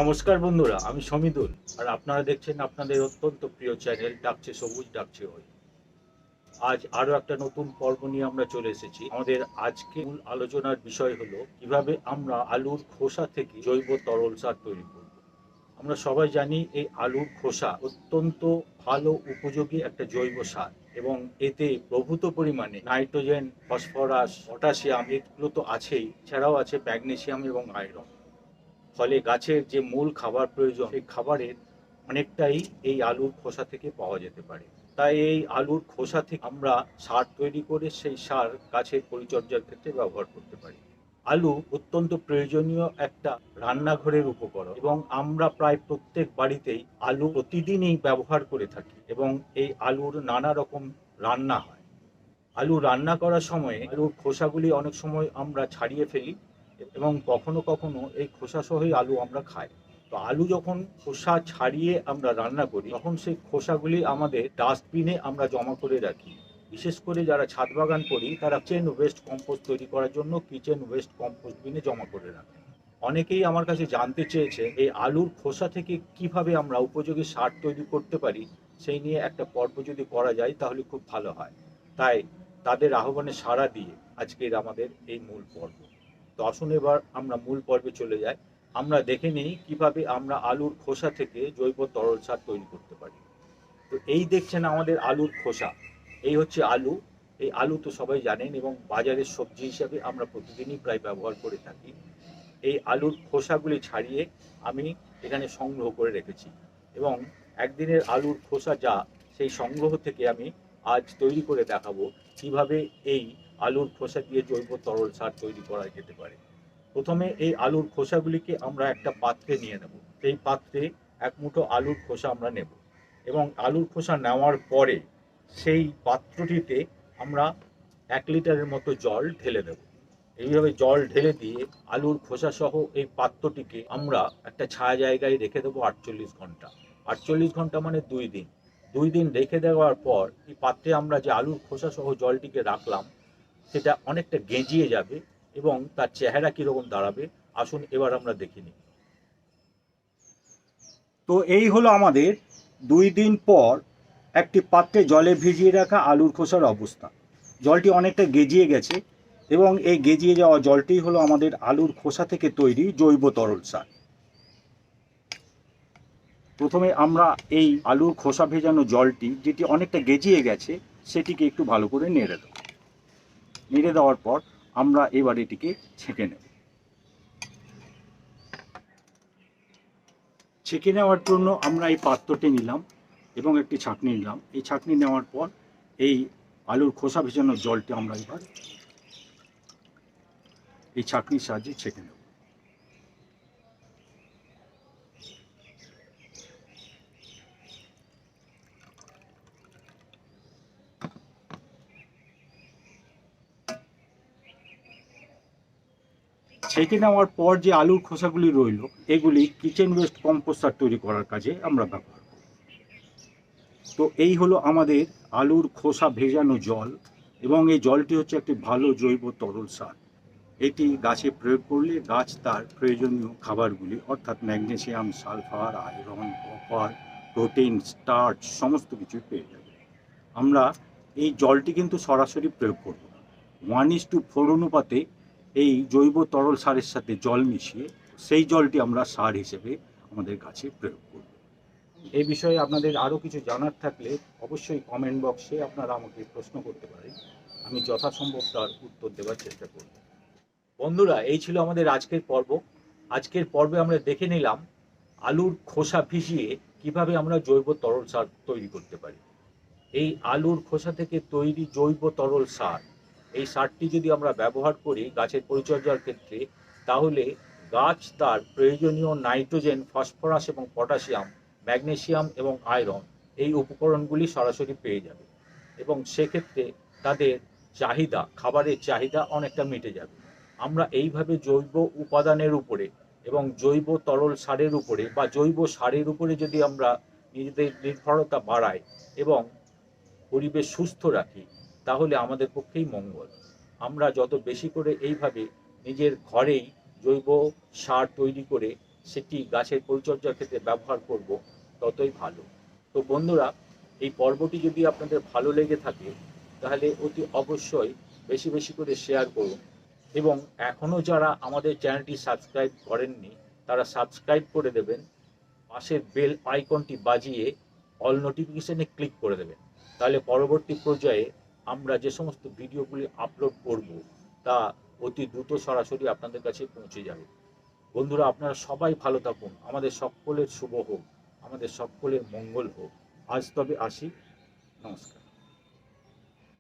নমস্কার বন্ধুরা, আমি সমিদুল আর আপনারা দেখছেন আপনাদের অত্যন্ত প্রিয় চ্যানেল ডাকছে সবুজ ডাকছে ওই। আজ আরো একটা নতুন পর্ব নিয়ে আমরা চলে এসেছি। আমাদের আজকে মূল আলোচনার বিষয় হলো কিভাবে আমরা আলুর খোসা থেকে জৈব তরল সার তৈরি করব। আমরা সবাই জানি এই আলুর খোসা অত্যন্ত ভালো উপযোগী একটা জৈব সার এবং এতে প্রভূত পরিমাণে নাইট্রোজেন, ফসফরাস, পটাশিয়াম এগুলো তো আছেই, এছাড়াও আছে ম্যাগনেসিয়াম এবং আয়রন। ফলে গাছের যে মূল খাবার প্রয়োজন সেই খাবারের অনেকটাই এই আলুর খোসা থেকে পাওয়া যেতে পারে। তাই এই আলুর খোসা থেকে আমরা সার তৈরি করে সেই সার গাছের পরিচর্যার ক্ষেত্রে ব্যবহার করতে পারি। আলু অত্যন্ত প্রয়োজনীয় একটা রান্নাঘরের উপকরণ এবং আমরা প্রায় প্রত্যেক বাড়িতেই আলু প্রতিদিনই ব্যবহার করে থাকি এবং এই আলুর নানা রকম রান্না হয়। আলু রান্না করার সময়ে আলুর খোসাগুলি অনেক সময় আমরা ছাড়িয়ে ফেলি এবং কখনো কখনো এই খোসা সহই আলু আমরা খাই। তো আলু যখন খোসা ছাড়িয়ে আমরা রান্না করি তখন সেই খোসাগুলি আমাদের ডাস্টবিনে আমরা জমা করে রাখি। বিশেষ করে যারা ছাদ বাগান করি তারা কিচেন ওয়েস্ট কম্পোস্ট তৈরি করার জন্য কিচেন ওয়েস্ট কম্পোস্ট বিনে জমা করে রাখে। অনেকেই আমার কাছে জানতে চেয়েছে এই আলুর খোসা থেকে কিভাবে আমরা উপযোগী সার তৈরি করতে পারি, সেই নিয়ে একটা পর্ব যদি করা যায় তাহলে খুব ভালো হয়। তাই তাদের আহ্বানে সাড়া দিয়ে আজকের আমাদের এই মূল পর্ব। তো আসুন এবার আমরা মূল পর্বে চলে যাই। আমরা দেখে নিই কিভাবে আমরা আলুর খোসা থেকে জৈব তরল সার তৈরি করতে পারি। তো এই দেখছেন আমাদের আলুর খোসা, এই হচ্ছে আলু। এই আলু তো সবাই জানেন এবং বাজারের সবজি হিসাবে আমরা প্রতিদিনই প্রায় ব্যবহার করে থাকি। এই আলুর খোসাগুলি ছাড়িয়ে আমি এখানে সংগ্রহ করে রেখেছি এবং একদিনের আলুর খোসা যা সেই সংগ্রহ থেকে আমি আজ তৈরি করে দেখাবো কিভাবে এই আলুর খোসা দিয়ে জৈব তরল সার তৈরি করা যেতে পারে। প্রথমে এই আলুর খোসাগুলিকে আমরা একটা পাত্রে নিয়ে নেব। সেই পাত্রে এক মুঠো আলুর খোসা আমরা নেব এবং আলুর খোসা নেওয়ার পরে সেই পাত্রটিতে আমরা 1 লিটারের মতো জল ঢেলে দেব। এইভাবে জল ঢেলে দিয়ে আলুর খোসা সহ এই পাত্রটিকে আমরা একটা ছায়া জায়গায় রেখে দেবো 48 ঘন্টা। 48 ঘন্টা মানে 2 দিন। 2 দিন রেখে দেওয়ার পর এই পাত্রে আমরা যে আলুর খোসা সহ জলটিকে রাখলাম সেটা অনেকটা গেঁজিয়ে যাবে এবং তার চেহারা কীরকম দাঁড়াবে আসুন এবার আমরা দেখে নিই। তো এই হলো আমাদের 2 দিন পর একটি পাত্রে জলে ভিজিয়ে রাখা আলুর খোসার অবস্থা। জলটি অনেকটা গেজিয়ে গেছে এবং এই গেজিয়ে যাওয়া জলটি হলো আমাদের আলুর খোসা থেকে তৈরি জৈব তরল সার। প্রথমে আমরা এই আলুর খোসা ভেজানো জলটি যেটি অনেকটা গেজিয়ে গেছে সেটিকে একটু ভালো করে নেড়ে দেব। নেড়ে দেওয়ার পর আমরা এবার এটিকে ছেঁকে নেব। ছেঁকে নেওয়ার জন্য আমরা এই পাত্রটি নিলাম এবং একটি ছাঁকনি নিলাম। এই ছাঁকনি নেওয়ার পর এই আলুর খোসা ভেজানো জলটি আমরা এবার এই ছাঁকনির সাহায্যে ছেঁকে নেব। ছেঁকে নেওয়ার পর যে আলুর খোসাগুলি রইল এগুলি কিচেন ওয়েস্ট কম্পোস্ট সার তৈরি করার কাজে আমরা ব্যবহার করব। তো এই হলো আমাদের আলুর খোসা ভেজানো জল এবং এই জলটি হচ্ছে একটি ভালো জৈব তরল সার। এটি গাছে প্রয়োগ করলে গাছ তার প্রয়োজনীয় খাবারগুলি অর্থাৎ magnesium, sulphur, iron, copper, protein, starch সমস্ত কিছু পেয়ে যাবে। আমরা এই জলটি কিন্তু সরাসরি প্রয়োগ করব না, 1:4 অনুপাতে এই জৈব তরল সারের সাথে জল মিশিয়ে সেই জলটি আমরা সার হিসেবে আমাদের গাছে প্রয়োগ করব। এই বিষয়ে আপনাদের আরও কিছু জানার থাকলে অবশ্যই কমেন্ট বক্সে আপনারা আমাকে প্রশ্ন করতে পারেন, আমি যথাসম্ভব তার উত্তর দেওয়ার চেষ্টা করব। বন্ধুরা, এই ছিল আমাদের আজকের পর্ব। আজকের পর্বে আমরা দেখে নিলাম আলুর খোসা ভিজিয়ে কিভাবে আমরা জৈব তরল সার তৈরি করতে পারি। এই আলুর খোসা থেকে তৈরি জৈব তরল সার, এই সারটি যদি আমরা ব্যবহার করি গাছের পরিচর্যার ক্ষেত্রে তাহলে গাছ তার প্রয়োজনীয় নাইট্রোজেন, ফসফরাস এবং পটাশিয়াম, ম্যাগনেসিয়াম এবং আয়রন এই উপকরণগুলি সরাসরি পেয়ে যাবে এবং সেক্ষেত্রে তাদের চাহিদা, খাবারের চাহিদা অনেকটা মিটে যাবে। আমরা এইভাবে জৈব উপাদানের উপরে এবং জৈব তরল সারের উপরে বা জৈব সারের উপরে যদি আমরা নিজেদের নির্ভরতা বাড়াই এবং পরিবেশ সুস্থ রাখি, তাহলে আমাদের পক্ষেই মঙ্গল। আমরা যত বেশি করে এইভাবে নিজের ঘরেই জৈব সার তৈরি করে সেটি গাছের পরিচর্যার ক্ষেত্রে ব্যবহার করব, ততই ভালো। তো বন্ধুরা, এই পর্বটি যদি আপনাদের ভালো লেগে থাকে তাহলে অতি অবশ্যই বেশি বেশি করে শেয়ার করুন এবং এখনও যারা আমাদের চ্যানেলটি সাবস্ক্রাইব করেননি তারা সাবস্ক্রাইব করে দেবেন, পাশের বেল আইকনটি বাজিয়ে অল নোটিফিকেশনে ক্লিক করে দেবেন। তাহলে পরবর্তী পর্যায়ে আমরা যে সমস্ত ভিডিওগুলি আপলোড করব তা অতি দ্রুত সরাসরি আপনাদের কাছে পৌঁছে যাবে। বন্ধুরা, আপনারা সবাই ভালো থাকুন, আমাদের সকলের শুভ হোক, আমাদের সকলের মঙ্গল হোক। আজ তবে আসি, নমস্কার।